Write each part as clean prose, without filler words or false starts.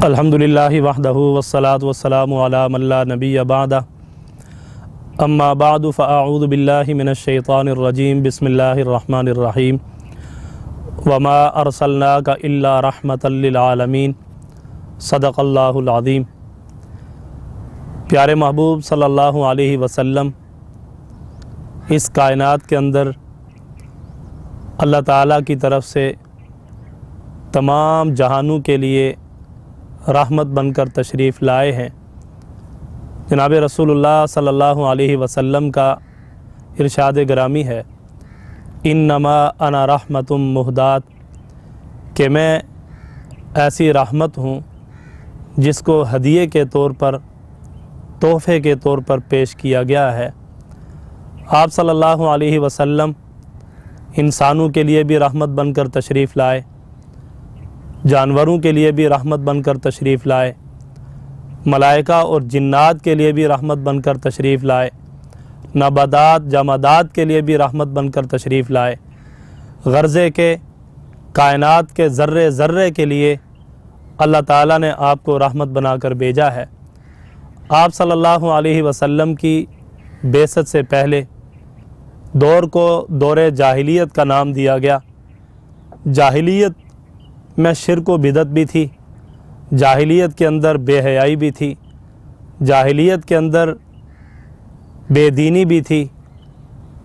الحمدللہ وحدہ والصلاة والسلام علی من لا نبی بعدہ اما بعد فاعوذ باللہ من الشیطان الرجیم بسم اللہ الرحمن الرحیم وما ارسلناک الا رحمتا للعالمین صدق اللہ العظیم۔ پیارے محبوب صلی اللہ علیہ وسلم اس کائنات کے اندر اللہ تعالیٰ کی طرف سے تمام جہانوں کے لیے رحمت بن کر تشریف لائے ہیں۔ جناب رسول اللہ صلی اللہ علیہ وسلم کا ارشاد گرامی ہے، انما انا رحمت مہدات، کہ میں ایسی رحمت ہوں جس کو ہدیے کے طور پر، تحفے کے طور پر پیش کیا گیا ہے۔ آپ صلی اللہ علیہ وسلم انسانوں کے لیے بھی رحمت بن کر تشریف لائے، جانوروں کے لیے بھی رحمت بن کر تشریف لائے، ملائکہ اور جنات کے لیے بھی رحمت بن کر تشریف لائے، نباتات جمادات کے لیے بھی رحمت بن کر تشریف لائے، غرضے کے کائنات کے ذرے ذرے کے لیے اللہ تعالیٰ نے آپ کو رحمت بنا کر بھیجا ہے۔ آپ صلی اللہ علیہ وسلم کی بعثت سے پہلے دور کو دور جاہلیت کا نام دیا گیا۔ جاہلیت میں شرک و بدعت بھی تھی، جاہلیت کے اندر بے حیائی بھی تھی، جاہلیت کے اندر بے دینی بھی تھی۔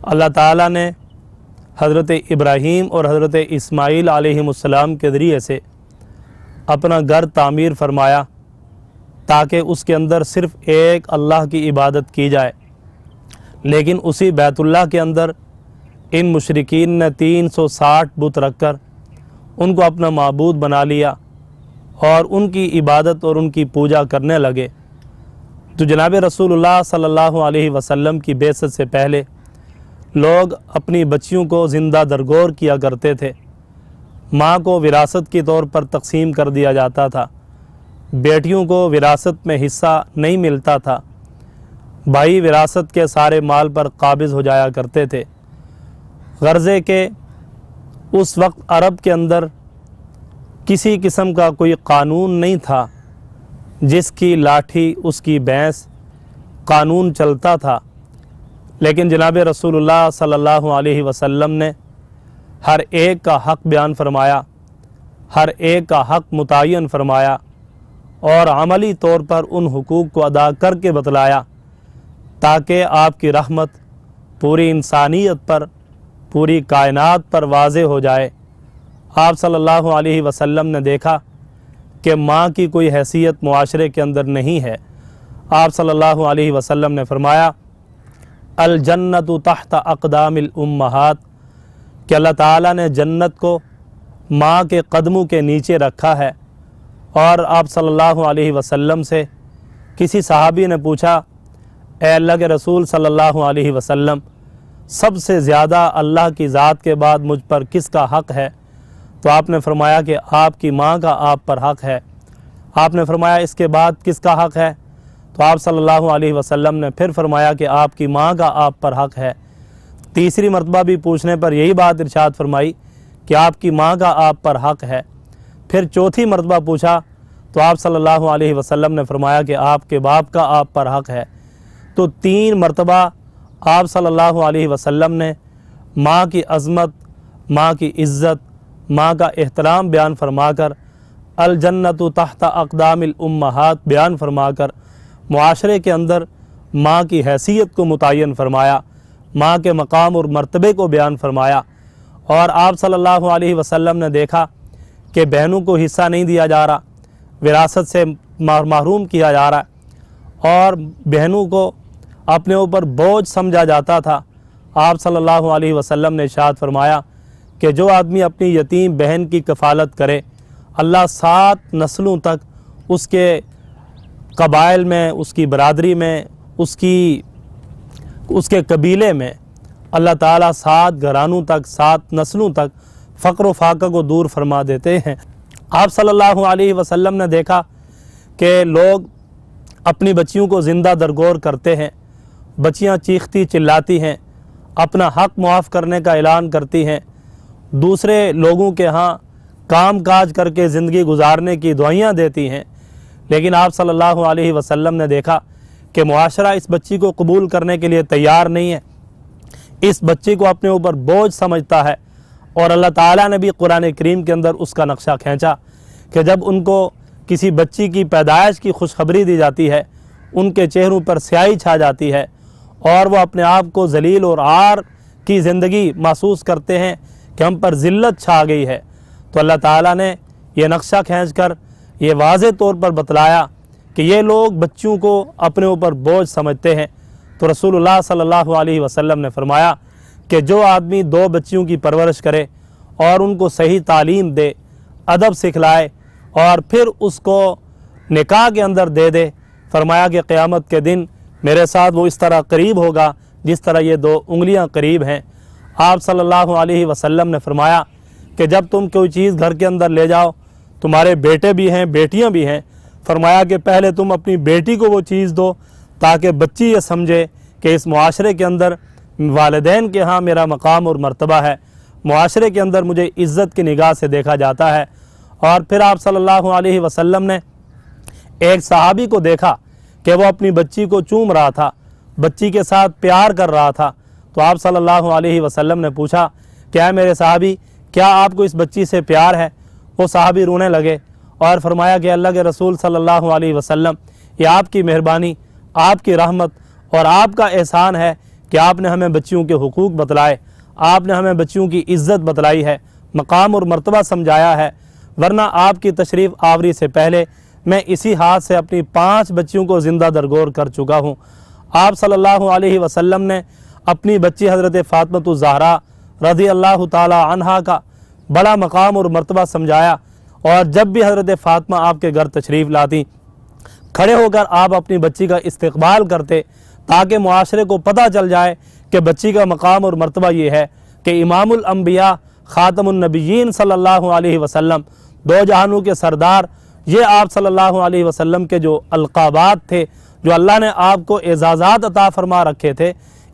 اللہ تعالیٰ نے حضرت ابراہیم اور حضرت اسماعیل علیہ السلام کے ذریعے سے اپنا گھر تعمیر فرمایا تاکہ اس کے اندر صرف ایک اللہ کی عبادت کی جائے، لیکن اسی بیت اللہ کے اندر ان مشرکین نے 360 بت رکھ کر ان کو اپنا معبود بنا لیا اور ان کی عبادت اور ان کی پوجا کرنے لگے۔ تو جناب رسول اللہ صلی اللہ علیہ وسلم کی بعثت سے پہلے لوگ اپنی بچیوں کو زندہ درگور کیا کرتے تھے، ماں کو وراثت کے طور پر تقسیم کر دیا جاتا تھا، بیٹیوں کو وراثت میں حصہ نہیں ملتا تھا، بھائی وراثت کے سارے مال پر قابض ہو جایا کرتے تھے۔ غرضے کہ اس وقت عرب کے اندر کسی قسم کا کوئی قانون نہیں تھا، جس کی لاٹھی اس کی بھینس قانون چلتا تھا، لیکن جناب رسول اللہ صلی اللہ علیہ وسلم نے ہر ایک کا حق بیان فرمایا، ہر ایک کا حق متعین فرمایا اور عملی طور پر ان حقوق کو ادا کر کے بتلایا تاکہ آپ کی رحمت پوری انسانیت پر، پوری کائنات پر واضح ہو جائے۔ آپ صلی اللہ علیہ وسلم نے دیکھا کہ ماں کی کوئی حیثیت معاشرے کے اندر نہیں ہے۔ آپ صلی اللہ علیہ وسلم نے فرمایا الجنت تحت اقدام الامہات، کہ اللہ تعالیٰ نے جنت کو ماں کے قدموں کے نیچے رکھا ہے۔ اور آپ صلی اللہ علیہ وسلم سے کسی صحابی نے پوچھا، اے اللہ کے رسول صلی اللہ علیہ وسلم، سب سے زیادہ اللہ کی ذات کے بعد مجھ پر کس کا حق ہے؟ تو آپ نے فرمایا کہ آپ کی ماں کا آپ پر حق ہے۔ آپ نے فرمایا اس کے بعد کس کا حق ہے؟ تو آپ صلی اللہ علیہ وسلم نے پھر فرمایا کہ آپ کی ماں کا آپ پر حق ہے۔ تیسری مرتبہ بھی پوچھنے پر یہی بات ارشاد فرمائی کہ آپ کی ماں کا آپ پر حق ہے۔ پھر چوتھی مرتبہ پوچھا تو آپ صلی اللہ علیہ وسلم نے فرمایا کہ آپ کے باپ کا آپ پر حق ہے۔ تو 3 مرتبہ آپ صلی اللہ علیہ وسلم نے ماں کی عظمت، ماں کی عزت، ماں کا احترام بیان فرما کر، الجنت تحت اقدام الامہات بیان فرما کر معاشرے کے اندر ماں کی حیثیت کو متعین فرمایا، ماں کے مقام اور مرتبے کو بیان فرمایا۔ اور آپ صلی اللہ علیہ وسلم نے دیکھا کہ بہنوں کو حصہ نہیں دیا جا رہا، وراثت سے محروم کیا جا رہا ہے اور بہنوں کو اپنے اوپر بوجھ سمجھا جاتا تھا۔ آپ صلی اللہ علیہ وسلم نے ارشاد فرمایا کہ جو آدمی اپنی یتیم بہن کی کفالت کرے، اللہ 7 نسلوں تک اس کے قبائل میں، اس کی برادری میں، اس کے قبیلے میں اللہ تعالیٰ 7 گھرانوں تک، 7 نسلوں تک فقر و فاقہ کو دور فرما دیتے ہیں۔ آپ صلی اللہ علیہ وسلم نے دیکھا کہ لوگ اپنی بچیوں کو زندہ درگور کرتے ہیں، بچیاں چیختی چلاتی ہیں، اپنا حق معاف کرنے کا اعلان کرتی ہیں، دوسرے لوگوں کے ہاں کام کاج کر کے زندگی گزارنے کی دعائیاں دیتی ہیں، لیکن آپ صلی اللہ علیہ وسلم نے دیکھا کہ معاشرہ اس بچی کو قبول کرنے کے لیے تیار نہیں ہے، اس بچی کو اپنے اوپر بوجھ سمجھتا ہے، اور اللہ تعالیٰ نے بھی قرآن کریم کے اندر اس کا نقشہ کھینچا کہ جب ان کو کسی بچی کی پیدائش کی خوشخبری دی جاتی ہے، ان کے چہروں پر سیاہی چھا جاتی ہے اور وہ اپنے آپ کو ذلیل اور عار کی زندگی محسوس کرتے ہیں کہ ہم پر ذلت چھا گئی ہے، تو اللہ تعالیٰ نے یہ نقشہ کھینچ کر یہ واضح طور پر بتلایا کہ یہ لوگ بچوں کو اپنے اوپر بوجھ سمجھتے ہیں۔ تو رسول اللہ صلی اللہ علیہ وسلم نے فرمایا کہ جو آدمی 2 بچیوں کی پرورش کرے اور ان کو صحیح تعلیم دے، ادب سکھلائے اور پھر اس کو نکاح کے اندر دے دے، فرمایا کہ قیامت کے دن میرے ساتھ وہ اس طرح قریب ہوگا جس طرح یہ 2 انگلیاں قریب ہیں۔ آپ صلی اللہ علیہ وسلم نے فرمایا کہ جب تم کوئی چیز گھر کے اندر لے جاؤ، تمہارے بیٹے بھی ہیں بیٹیاں بھی ہیں، فرمایا کہ پہلے تم اپنی بیٹی کو وہ چیز دو تاکہ بچی یہ سمجھے کہ اس معاشرے کے اندر والدین کے ہاں میرا مقام اور مرتبہ ہے، معاشرے کے اندر مجھے عزت کی نگاہ سے دیکھا جاتا ہے۔ اور پھر آپ صلی اللہ علیہ وسلم نے ایک صحابی کو دیکھا کہ وہ اپنی بچی کو چوم رہا تھا، بچی کے ساتھ پیار کر رہا تھا، تو آپ صلی اللہ علیہ وسلم نے پوچھا کہ اے میرے صحابی، کیا آپ کو اس بچی سے پیار ہے؟ وہ صحابی رونے لگے اور فرمایا کہ اللہ کے رسول صلی اللہ علیہ وسلم، یہ آپ کی مہربانی، آپ کی رحمت اور آپ کا احسان ہے کہ آپ نے ہمیں بچیوں کے حقوق بتلائے، آپ نے ہمیں بچیوں کی عزت بتلائی ہے، مقام اور مرتبہ سمجھایا ہے، ورنہ آپ کی تشریف آوری سے پہلے میں اسی ہاتھ سے اپنی 5 بچیوں کو زندہ درگور کر چکا ہوں۔ آپ صلی اللہ علیہ وسلم نے اپنی بچی حضرت فاطمہ الزہرا رضی اللہ تعالی عنہا کا بڑا مقام اور مرتبہ سمجھایا، اور جب بھی حضرت فاطمہ آپ کے گھر تشریف لاتی، کھڑے ہو کر آپ اپنی بچی کا استقبال کرتے تاکہ معاشرے کو پتہ چل جائے کہ بچی کا مقام اور مرتبہ یہ ہے کہ امام الانبیاء خاتم النبیین صلی اللہ علیہ وسلم، 2 جہانوں کے سردار، یہ آپ صلی اللہ علیہ وسلم کے جو القابات تھے، جو اللہ نے آپ کو اعزازات عطا فرما رکھے تھے،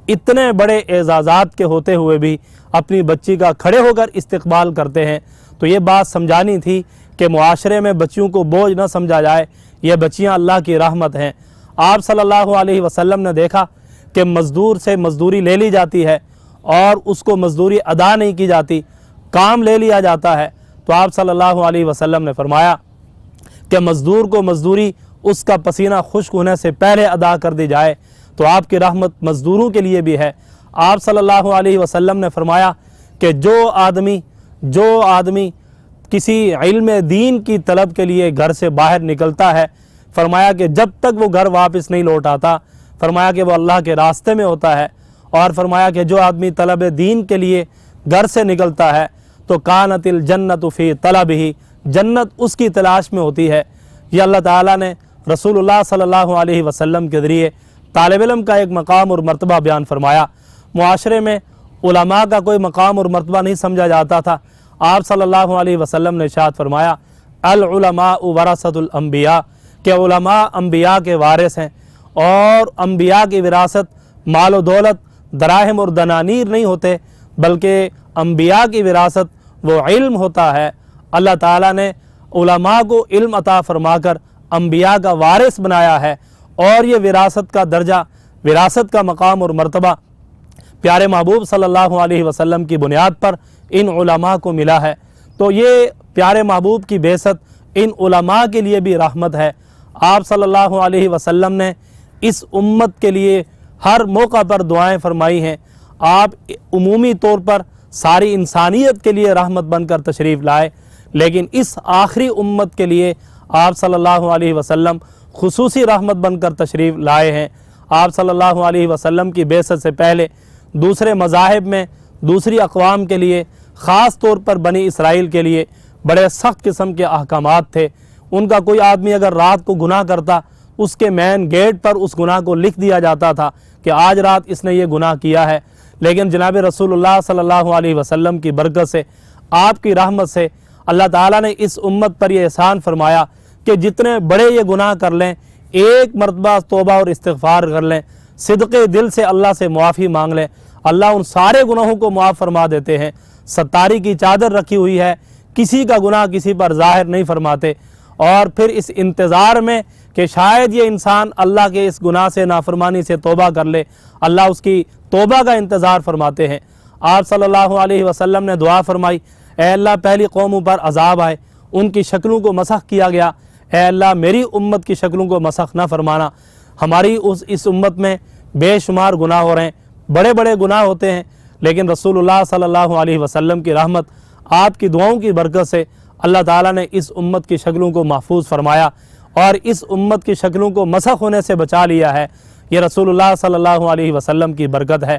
اتنے بڑے اعزازات کے ہوتے ہوئے بھی اپنی بچی کا کھڑے ہو کر استقبال کرتے ہیں۔ تو یہ بات سمجھانی تھی کہ معاشرے میں بچیوں کو بوجھ نہ سمجھا جائے، یہ بچیاں اللہ کی رحمت ہیں۔ آپ صلی اللہ علیہ وسلم نے دیکھا کہ مزدور سے مزدوری لے لی جاتی ہے اور اس کو مزدوری ادا نہیں کی جاتی، کام لے لیا جاتا ہے، تو آپ صلی اللہ علیہ وسلم نے فرمایا کہ مزدور کو مزدوری اس کا پسینہ خشک ہونے سے پہلے ادا کر دی جائے، تو آپ کی رحمت مزدوروں کے لیے بھی ہے۔ آپ صلی اللہ علیہ وسلم نے فرمایا کہ جو آدمی کسی علم دین کی طلب کے لیے گھر سے باہر نکلتا ہے، فرمایا کہ جب تک وہ گھر واپس نہیں لوٹ آتا، فرمایا کہ وہ اللہ کے راستے میں ہوتا ہے، اور فرمایا کہ جو آدمی طلب دین کے لیے گھر سے نکلتا ہے تو کانت الجنت فی طلبہ، جنت اس کی تلاش میں ہوتی ہے۔ یہ اللہ تعالیٰ نے رسول اللہ صلی اللہ علیہ وسلم کے ذریعے طالب علم کا ایک مقام اور مرتبہ بیان فرمایا۔ معاشرے میں علماء کا کوئی مقام اور مرتبہ نہیں سمجھا جاتا تھا۔ آپ صلی اللہ علیہ وسلم نے ارشاد فرمایا العلماء ورثۃ الانبیاء، کہ علماء انبیاء کے وارث ہیں، اور انبیاء کی وراثت مال و دولت، دراہم اور دنانیر نہیں ہوتے، بلکہ انبیاء کی وراثت وہ علم ہوتا ہے۔ اللہ تعالیٰ نے علماء کو علم عطا فرما کر انبیاء کا وارث بنایا ہے، اور یہ وراثت کا درجہ، وراثت کا مقام اور مرتبہ پیارے محبوب صلی اللہ علیہ وسلم کی بنیاد پر ان علماء کو ملا ہے۔ تو یہ پیارے محبوب کی بعثت ان علماء کے لیے بھی رحمت ہے۔ آپ صلی اللہ علیہ وسلم نے اس امت کے لیے ہر موقع پر دعائیں فرمائی ہیں۔ آپ عمومی طور پر ساری انسانیت کے لیے رحمت بن کر تشریف لائے، لیکن اس آخری امت کے لیے آپ صلی اللہ علیہ وسلم خصوصی رحمت بن کر تشریف لائے ہیں۔ آپ صلی اللہ علیہ وسلم کی بعثت سے پہلے دوسرے مذاہب میں دوسری اقوام کے لیے، خاص طور پر بنی اسرائیل کے لیے بڑے سخت قسم کے احکامات تھے۔ ان کا کوئی آدمی اگر رات کو گناہ کرتا، اس کے مین گیٹ پر اس گناہ کو لکھ دیا جاتا تھا کہ آج رات اس نے یہ گناہ کیا ہے۔ لیکن جناب رسول اللہ صلی اللہ علیہ وسلم کی برکت سے، آپ کی رحمت سے، اللہ تعالیٰ نے اس امت پر یہ احسان فرمایا کہ جتنے بڑے یہ گناہ کر لیں، ایک مرتبہ توبہ اور استغفار کر لیں، صدقے دل سے اللہ سے معافی مانگ لیں، اللہ ان سارے گناہوں کو معاف فرما دیتے ہیں۔ ستاری کی چادر رکھی ہوئی ہے، کسی کا گناہ کسی پر ظاہر نہیں فرماتے، اور پھر اس انتظار میں کہ شاید یہ انسان اللہ کے اس گناہ سے نافرمانی سے توبہ کر لے، اللہ اس کی توبہ کا انتظار فرماتے ہیں۔ آپ صلی اللہ علیہ وسلم نے دعا فرمائی، اے اللہ پہلی قوموں پر عذاب آئے، ان کی شکلوں کو مسخ کیا گیا، اے اللہ میری امت کی شکلوں کو مسخ نہ فرمانا۔ ہماری اس امت میں بے شمار گناہ ہو رہے ہیں، بڑے بڑے گناہ ہوتے ہیں، لیکن رسول اللہ صلی اللہ علیہ وسلم کی رحمت، آپ کی دعاؤں کی برکت سے اللہ تعالیٰ نے اس امت کی شکلوں کو محفوظ فرمایا اور اس امت کی شکلوں کو مسخ ہونے سے بچا لیا ہے۔ یہ رسول اللہ صلی اللہ علیہ وسلم کی برکت ہے۔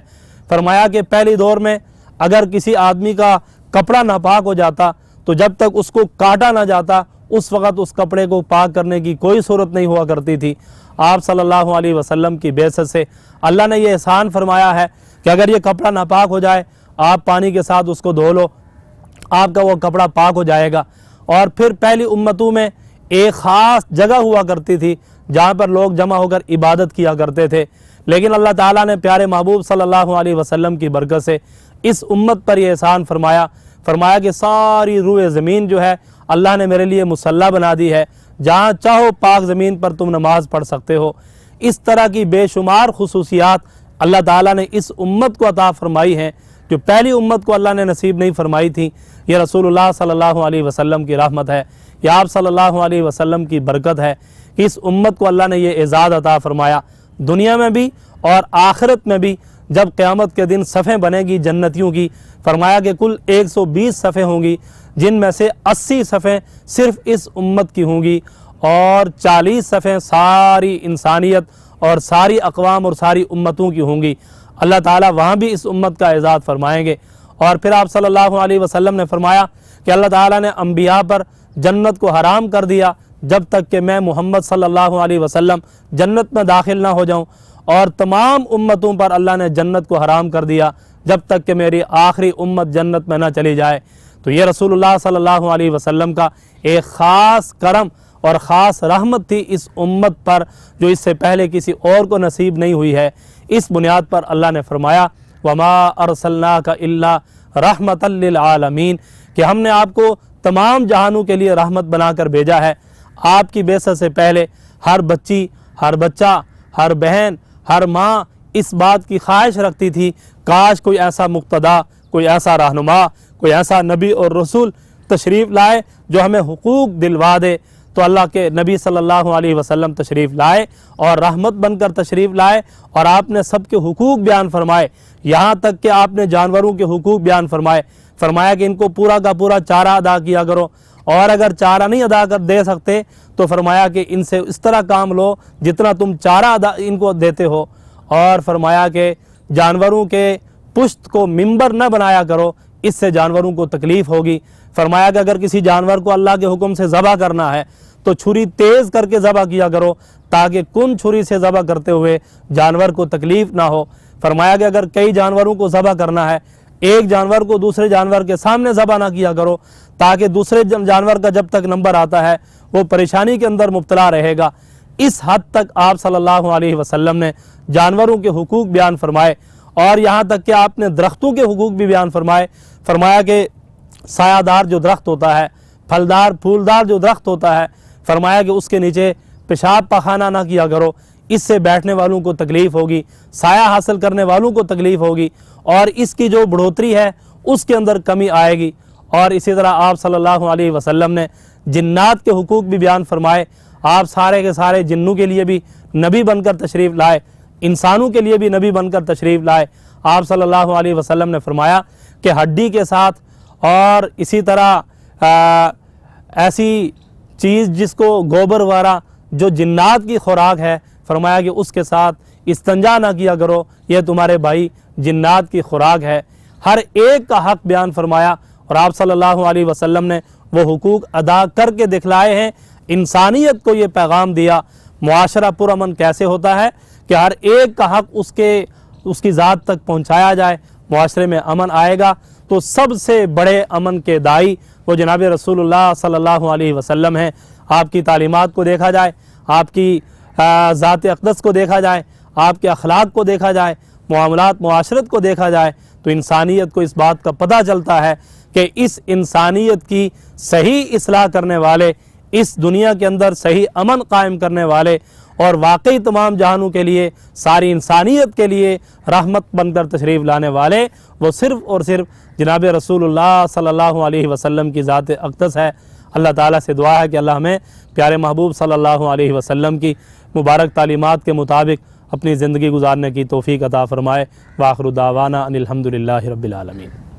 فرمایا کہ پہلی دور میں اگر کسی آدمی کا کپڑا ناپاک ہو جاتا تو جب تک اس کو کاٹا نہ جاتا اس وقت اس کپڑے کو پاک کرنے کی کوئی صورت نہیں ہوا کرتی تھی۔ آپ صلی اللہ علیہ وسلم کی بعثت سے اللہ نے یہ احسان فرمایا ہے کہ اگر یہ کپڑا ناپاک ہو جائے آپ پانی کے ساتھ اس کو دھو لو، آپ کا وہ کپڑا پاک ہو جائے گا۔ اور پھر پہلی امتوں میں ایک خاص جگہ ہوا کرتی تھی جہاں پر لوگ جمع ہو کر عبادت کیا کرتے تھے، لیکن اللہ تعالیٰ نے پیارے محبوب صلی اللہ علیہ وسلم کی برکت سے اس امت پر یہ احسان فرمایا کہ ساری روئے زمین جو ہے اللہ نے میرے لیے مصلی بنا دی ہے، جہاں چاہو پاک زمین پر تم نماز پڑھ سکتے ہو۔ اس طرح کی بے شمار خصوصیات اللہ تعالیٰ نے اس امت کو عطا فرمائی ہیں جو پہلی امت کو اللہ نے نصیب نہیں فرمائی تھی۔ یہ رسول اللہ صلی اللہ علیہ وسلم کی رحمت ہے، یہ آپ صلی اللہ علیہ وسلم کی برکت ہے کہ اس امت کو اللہ نے یہ اعزاز عطا فرمایا، دنیا میں بھی اور آخرت میں بھی۔ جب قیامت کے دن صفیں بنے گی جنتیوں کی، فرمایا کہ کل 120 صفیں ہوں گی، جن میں سے 80 صفیں صرف اس امت کی ہوں گی اور 40 صفیں ساری انسانیت اور ساری اقوام اور ساری امتوں کی ہوں گی۔ اللہ تعالیٰ وہاں بھی اس امت کا اعزاز فرمائیں گے۔ اور پھر آپ صلی اللہ علیہ وسلم نے فرمایا کہ اللہ تعالیٰ نے انبیاء پر جنت کو حرام کر دیا جب تک کہ میں محمد صلی اللہ علیہ وسلم جنت میں داخل نہ ہو جاؤں، اور تمام امتوں پر اللہ نے جنت کو حرام کر دیا جب تک کہ میری آخری امت جنت میں نہ چلی جائے۔ تو یہ رسول اللہ صلی اللہ علیہ وسلم کا ایک خاص کرم اور خاص رحمت تھی اس امت پر جو اس سے پہلے کسی اور کو نصیب نہیں ہوئی ہے۔ اس بنیاد پر اللہ نے فرمایا وَمَا أَرْسَلْنَاكَ إِلَّا رَحْمَةً لِّلْعَالَمِينَ کہ ہم نے آپ کو تمام جہانوں کے لیے رحمت بنا کر بھیجا ہے۔ آپ کی بعثت سے پہلے ہر بچی، ہر بچہ، ہر بہن، ہر ماں اس بات کی خواہش رکھتی تھی کاش کوئی ایسا مقتدا، کوئی ایسا رہنما، کوئی ایسا نبی اور رسول تشریف لائے جو ہمیں حقوق دلوا دے۔ تو اللہ کے نبی صلی اللہ علیہ وسلم تشریف لائے اور رحمت بن کر تشریف لائے، اور آپ نے سب کے حقوق بیان فرمائے، یہاں تک کہ آپ نے جانوروں کے حقوق بیان فرمایا کہ ان کو پورا کا پورا چارہ ادا کیا کرو، اور اگر چارہ نہیں ادا کر دے سکتے تو فرمایا کہ ان سے اس طرح کام لو جتنا تم چارہ ان کو دیتے ہو، اور فرمایا کہ جانوروں کے پشت کو ممبر نہ بنایا کرو، اس سے جانوروں کو تکلیف ہوگی۔ فرمایا کہ اگر کسی جانور کو اللہ کے حکم سے ذبح کرنا ہے تو چھری تیز کر کے ذبح کیا کرو تاکہ کن چھری سے ذبح کرتے ہوئے جانور کو تکلیف نہ ہو۔ فرمایا کہ اگر کئی جانوروں کو ذبح کرنا ہے، ایک جانور کو دوسرے جانور کے سامنے ذبح نہ کیا کرو تاکہ دوسرے جانور کا جب تک نمبر آتا ہے وہ پریشانی کے اندر مبتلا رہے گا۔ اس حد تک آپ صلی اللہ علیہ وسلم نے جانوروں کے حقوق بیان فرمائے، اور یہاں تک کہ آپ نے درختوں کے حقوق بھی بیان فرمایا کہ سایہ دار جو درخت ہوتا ہے، پھلدار پھولدار جو درخت ہوتا ہے، فرمایا کہ اس کے نیچے پیشاب پخانہ نہ کیا کرو، اس سے بیٹھنے والوں کو تکلیف ہوگی، سایہ حاصل کرنے والوں کو تکلیف ہوگی، اور اس کی جو بڑھوتری ہے اس کے اندر کمی آئے گی۔ اور اسی طرح آپ صلی اللہ علیہ وسلم نے جنات کے حقوق بھی بیان فرمائے۔ آپ سارے کے سارے جنوں کے لیے بھی نبی بن کر تشریف لائے، انسانوں کے لیے بھی نبی بن کر تشریف لائے۔ آپ صلی اللہ علیہ وسلم نے فرمایا کہ ہڈی کے ساتھ اور اسی طرح ایسی چیز جس کو گوبر وغیرہ جو جنات کی خوراک ہے، فرمایا کہ اس کے ساتھ استنجا نہ کیا کرو، یہ تمہارے بھائی جنات کی خوراک ہے۔ ہر ایک کا حق بیان فرمایا، اور آپ صلی اللہ علیہ وسلم نے وہ حقوق ادا کر کے دکھلائے ہیں، انسانیت کو یہ پیغام دیا معاشرہ پرامن کیسے ہوتا ہے کہ ہر ایک کا حق اس کی ذات تک پہنچایا جائے، معاشرے میں امن آئے گا۔ تو سب سے بڑے امن کے دائی وہ جناب رسول اللہ صلی اللہ علیہ وسلم ہیں۔ آپ کی تعلیمات کو دیکھا جائے، آپ کی ذات اقدس کو دیکھا جائے، آپ کے اخلاق کو دیکھا جائے، معاملات معاشرت کو دیکھا جائے، تو انسانیت کو اس بات کا پتہ چلتا ہے کہ اس انسانیت کی صحیح اصلاح کرنے والے، اس دنیا کے اندر صحیح امن قائم کرنے والے اور واقعی تمام جہانوں کے لیے، ساری انسانیت کے لیے رحمت بن کر تشریف لانے والے، وہ صرف اور صرف جناب رسول اللہ صلی اللہ علیہ وسلم کی ذات اقدس ہے۔ اللہ تعالیٰ سے دعا ہے کہ اللہ ہمیں پیارے محبوب صلی اللہ علیہ وسلم کی مبارک تعلیمات کے مطابق اپنی زندگی گزارنے کی توفیق عطا فرمائے۔ وآخر دعوانا ان الحمد للہ رب العالمین۔